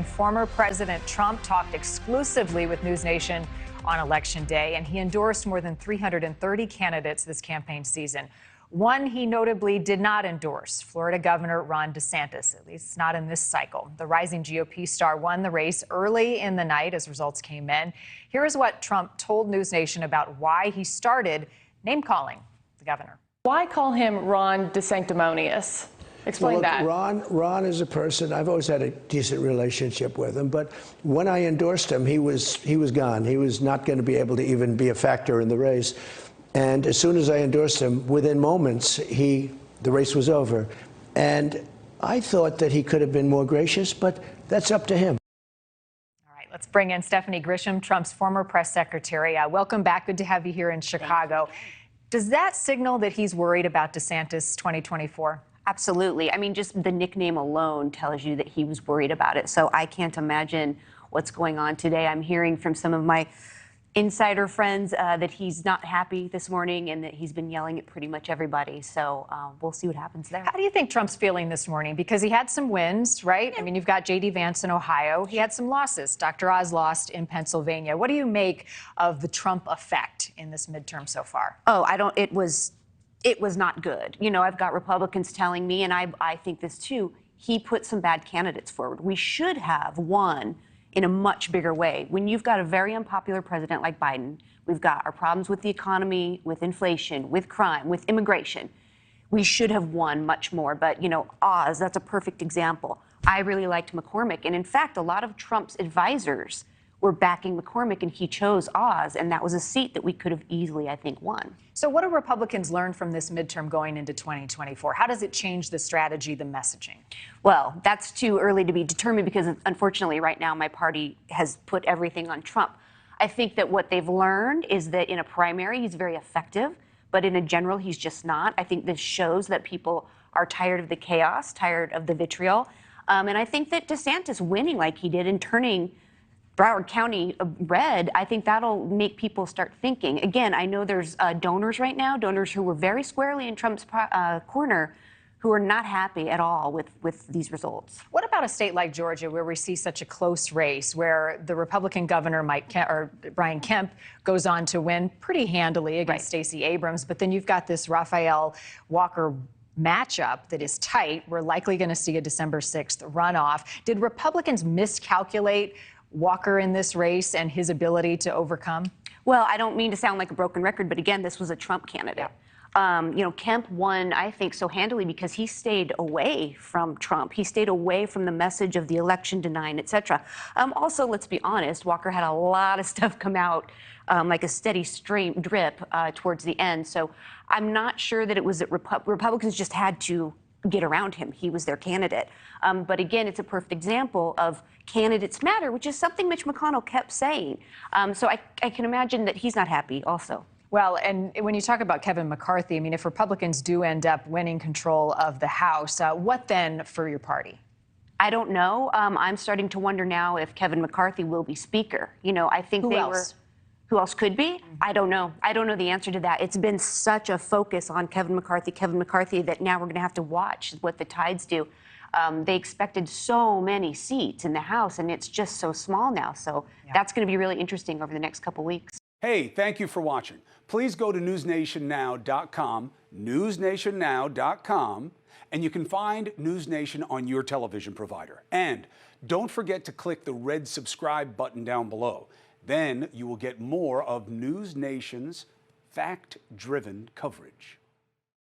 Former President Trump talked exclusively with NewsNation on Election Day, and he endorsed more than 330 candidates this campaign season. One he notably did not endorse, Florida Governor Ron DeSantis, at least not in this cycle. The rising GOP star won the race early in the night as results came in. Here is what Trump told NewsNation about why he started name-calling the governor. Why call him Ron DeSanctimonious? Explain that. Ron is a person, I've always had a decent relationship with him, but when I endorsed him, he was gone. He was not going to be able to even be a factor in the race. And as soon as I endorsed him, within moments, the race was over. And I thought that he could have been more gracious, but that's up to him. All right, let's bring in Stephanie Grisham, Trump's former press secretary. Welcome back. Good to have you here in Chicago. Does that signal that he's worried about DeSantis 2024? Absolutely. I mean, just the nickname alone tells you that he was worried about it. So I can't imagine what's going on today. I'm hearing from some of my insider friends that he's not happy this morning and that he's been yelling at pretty much everybody. So we'll see what happens there. How do you think Trump's feeling this morning? Because he had some wins, right? I mean, you've got J.D. Vance in Ohio. He had some losses. Dr. Oz lost in Pennsylvania. What do you make of the Trump effect in this midterm so far? It was not good. You know, I've got Republicans telling me, and I think this too, he put some bad candidates forward. We should have won in a much bigger way. When you've got a very unpopular president like Biden, we've got our problems with the economy, with inflation, with crime, with immigration. We should have won much more. But, you know, Oz, that's a perfect example. I really liked McCormick. And in fact, a lot of Trump's advisors were backing McCormick, and he chose Oz, and that was a seat that we could have easily, I think, won. So what do Republicans learn from this midterm going into 2024? How does it change the strategy, the messaging? Well, that's too early to be determined because, unfortunately, right now my party has put everything on Trump. I think that what they've learned is that in a primary, he's very effective, but in a general, he's just not. I think this shows that people are tired of the chaos, tired of the vitriol. And I think that DeSantis winning like he did and turning Broward County red, I think that'll make people start thinking. Again, I know there's donors right now, donors who were very squarely in Trump's corner, who are not happy at all with these results. What about a state like Georgia, where we see such a close race, where the Republican governor, Brian Kemp, goes on to win pretty handily against Stacey Abrams, but then you've got this Raphael Walker matchup that is tight. We're likely going to see a December 6th runoff. Did Republicans miscalculate Walker in this race and his ability to overcome? Well, I don't mean to sound like a broken record, but again, this was a Trump candidate. Yeah. You know, Kemp won, I think, so handily because he stayed away from Trump. He stayed away from the message of the election denying, et cetera. Also, let's be honest, Walker had a lot of stuff come out like a steady stream drip towards the end. So I'm not sure that it was that Republicans just had to get around him. He was their candidate. But again, it's a perfect example of candidates matter, which is something Mitch McConnell kept saying. So I can imagine that he's not happy also. Well, and when you talk about Kevin McCarthy, I mean, if Republicans do end up winning control of the House, what then for your party? I don't know. I'm starting to wonder now if Kevin McCarthy will be Speaker. You know, I think Who else could be? I don't know. I don't know the answer to that. It's been such a focus on Kevin McCarthy, that now we're going to have to watch what the Tides do. They expected so many seats in the House, and it's just so small now. So that's going to be really interesting over the next couple weeks. Hey, thank you for watching. Please go to newsnationnow.com, newsnationnow.com, and you can find NewsNation on your television provider. And don't forget to click the red subscribe button down below. Then you will get more of NewsNation's fact-driven coverage.